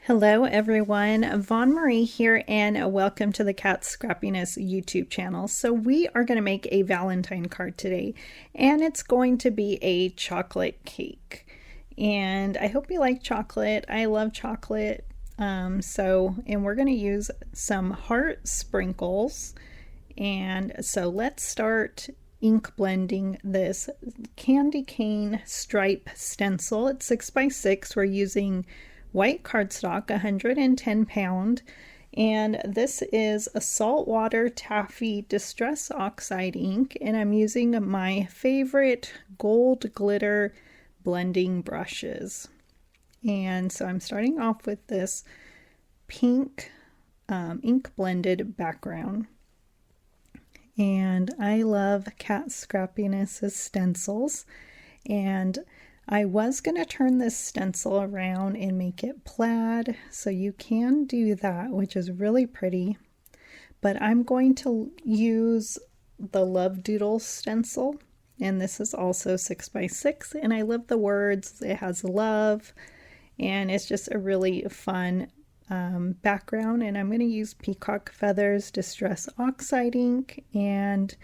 Hello everyone, Vaughn Marie here and welcome to the Scrappiness YouTube channel. So we are going to make a Valentine card today and it's going to be a chocolate cake. And I hope you like chocolate. I love chocolate. And we're going to use some heart sprinkles. And so let's start ink blending this candy cane stripe stencil. It's 6x6. We're using white cardstock, 110 pound, and this is a saltwater taffy distress oxide ink, and I'm using my favorite gold glitter blending brushes. And so I'm starting off with this pink ink blended background. And I love Scrappiness's stencils, and I was going to turn this stencil around and make it plaid, so you can do that, which is really pretty. But I'm going to use the Love Doodle stencil, and this is also 6x6, and I love the words. It has love, and it's just a really fun background. And I'm going to use Peacock Feathers Distress Oxide ink, and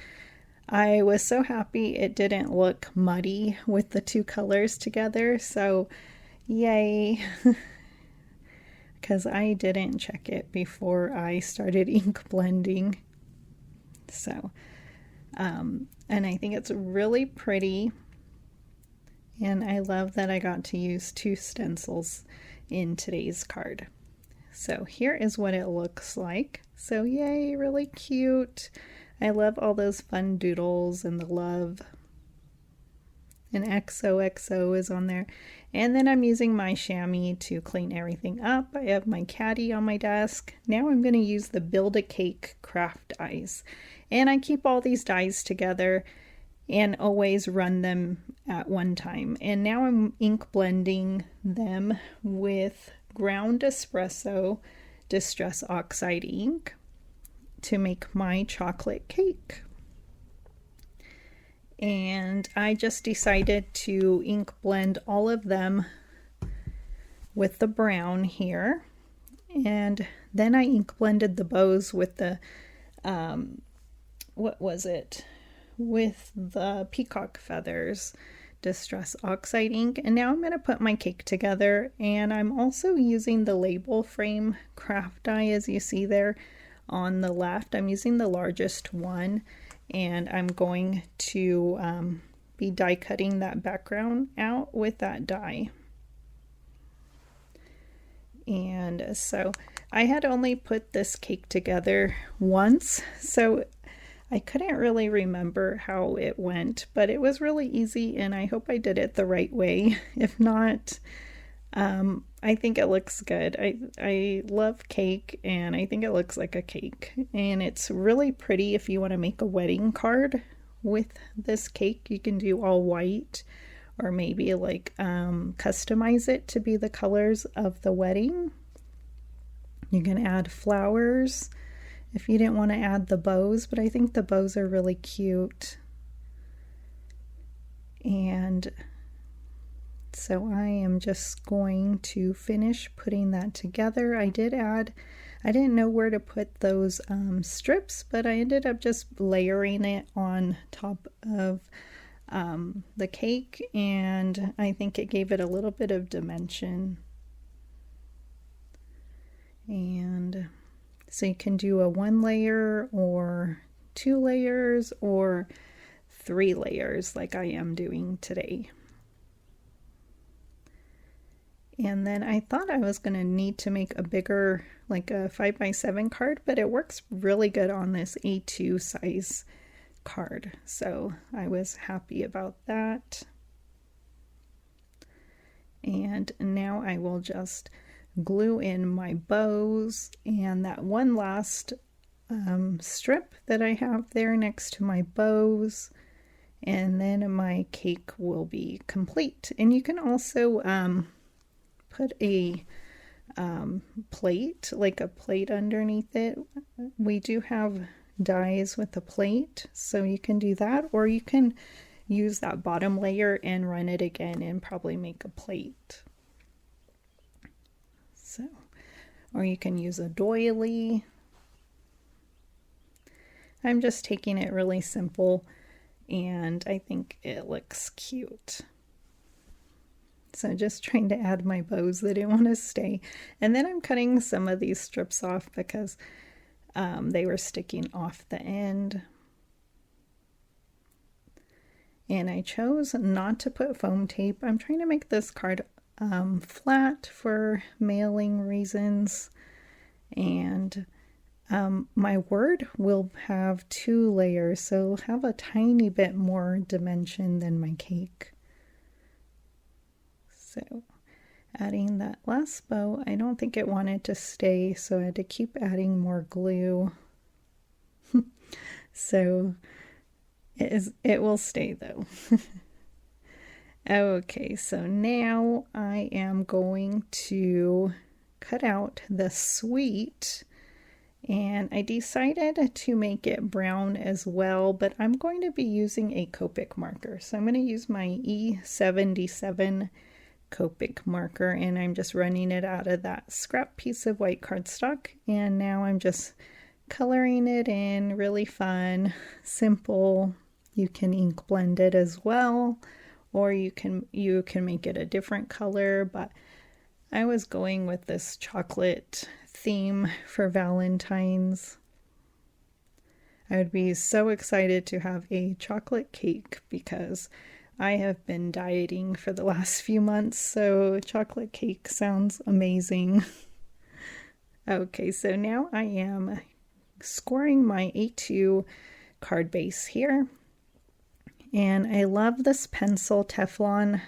I was so happy it didn't look muddy with the two colors together, so yay, because I didn't check it before I started ink blending. So, and I think it's really pretty, and I love that I got to use two stencils in today's card. So here is what it looks like. So yay, really cute. I love all those fun doodles and the love. And XOXO is on there. And then I'm using my chamois to clean everything up. I have my caddy on my desk. Now I'm going to use the Build-A-Cake craft dies. And I keep all these dies together and always run them at one time. And now I'm ink blending them with ground espresso distress oxide ink to make my chocolate cake. And I just decided to ink blend all of them with the brown here, and then I ink blended the bows with the with the Peacock Feathers Distress Oxide ink. And now I'm going to put my cake together, and I'm also using the label frame craft die, as you see there on the left. I'm using the largest one, and I'm going to be die cutting that background out with that die. And so I had only put this cake together once, so I couldn't really remember how it went, but it was really easy, and I hope I did it the right way. If not, I think it looks good. I love cake, and I think it looks like a cake, and it's really pretty. If you want to make a wedding card with this cake, you can do all white, or maybe like customize it to be the colors of the wedding. You can add flowers if you didn't want to add the bows, but I think the bows are really cute. And so I am just going to finish putting that together. I didn't know where to put those strips, but I ended up just layering it on top of the cake, and I think it gave it a little bit of dimension. And so you can do a 1 layer or 2 layers or 3 layers like I am doing today. And then I thought I was going to need to make a bigger, like a 5x7 card, but it works really good on this A2 size card. So I was happy about that. And now I will just glue in my bows and that one last strip that I have there next to my bows. And then my cake will be complete. And you can also put a plate, like a plate underneath it. We do have dies with a plate, so you can do that, or you can use that bottom layer and run it again and probably make a plate. So or you can use a doily. I'm just taking it really simple, and I think it looks cute. So just trying to add my bows that didn't want to stay. And then I'm cutting some of these strips off because they were sticking off the end. And I chose not to put foam tape. I'm trying to make this card flat for mailing reasons. And my word will have 2 layers, so it'll have a tiny bit more dimension than my cake. So adding that last bow, I don't think it wanted to stay, so I had to keep adding more glue. So it will stay though. Okay, so now I am going to cut out the sweet, and I decided to make it brown as well, but I'm going to be using a Copic marker. So I'm going to use my E77 Copic marker, and I'm just running it out of that scrap piece of white cardstock, and now I'm just coloring it in. Really fun, simple. You can ink blend it as well, or you can make it a different color, but I was going with this chocolate theme for Valentine's. I would be so excited to have a chocolate cake because I have been dieting for the last few months, so chocolate cake sounds amazing. Okay, so now I am scoring my A2 card base here. And I love this pencil Teflon.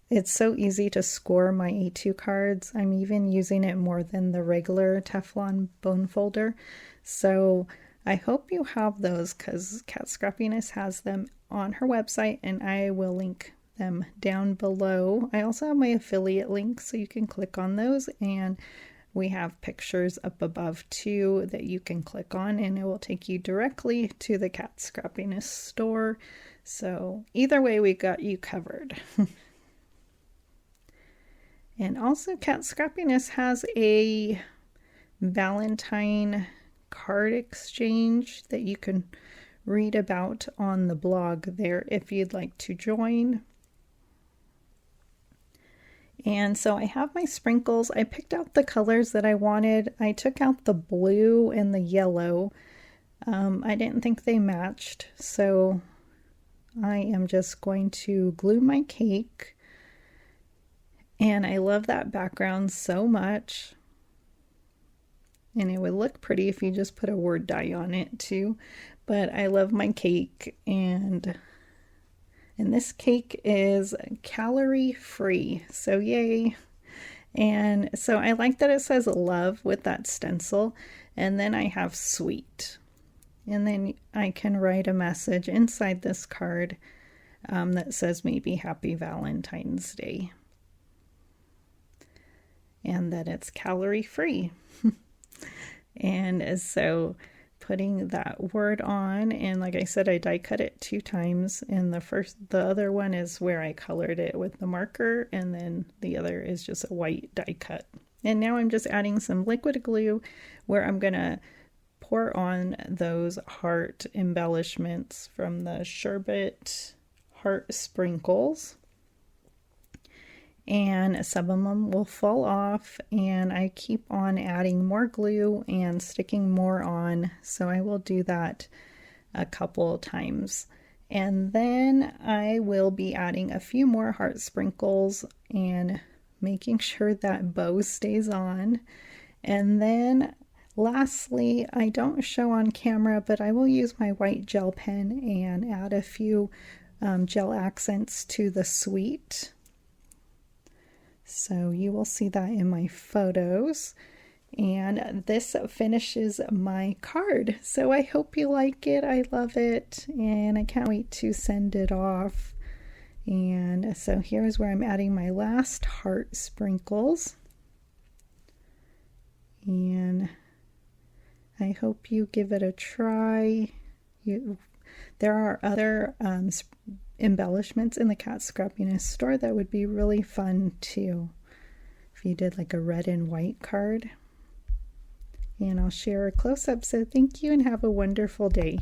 It's so easy to score my A2 cards. I'm even using it more than the regular Teflon bone folder. So I hope you have those because Katscrappiness has them on her website, and I will link them down below. I also have my affiliate links, so you can click on those, and we have pictures up above too that you can click on, and it will take you directly to the Katscrappiness store. So either way, we got you covered. And also Katscrappiness has a Valentine card exchange that you can read about on the blog there if you'd like to join. And so I have my sprinkles. I picked out the colors that I wanted. I took out the blue and the yellow. I didn't think they matched, so I am just going to glue my cake. And I love that background so much. And it would look pretty if you just put a word die on it too. But I love my cake, and this cake is calorie free, so yay. And so I like that it says love with that stencil, and then I have sweet. And then I can write a message inside this card that says maybe Happy Valentine's Day. And that it's calorie free. And so putting that word on, and like I said, I die cut it 2 times, and the other one is where I colored it with the marker, and then the other is just a white die cut. And now I'm just adding some liquid glue where I'm gonna pour on those heart embellishments from the sherbet heart sprinkles. And some of them will fall off, and I keep on adding more glue and sticking more on, so I will do that a couple times. And then I will be adding a few more heart sprinkles and making sure that bow stays on. And then lastly, I don't show on camera, but I will use my white gel pen and add a few gel accents to the sweet. So you will see that in my photos. And this finishes my card. So I hope you like it. I love it. And I can't wait to send it off. And so here's where I'm adding my last heart sprinkles. And I hope you give it a try. There are other embellishments in the Katscrappiness store that would be really fun to if you did like a red and white card. And I'll share a close-up. So thank you and have a wonderful day.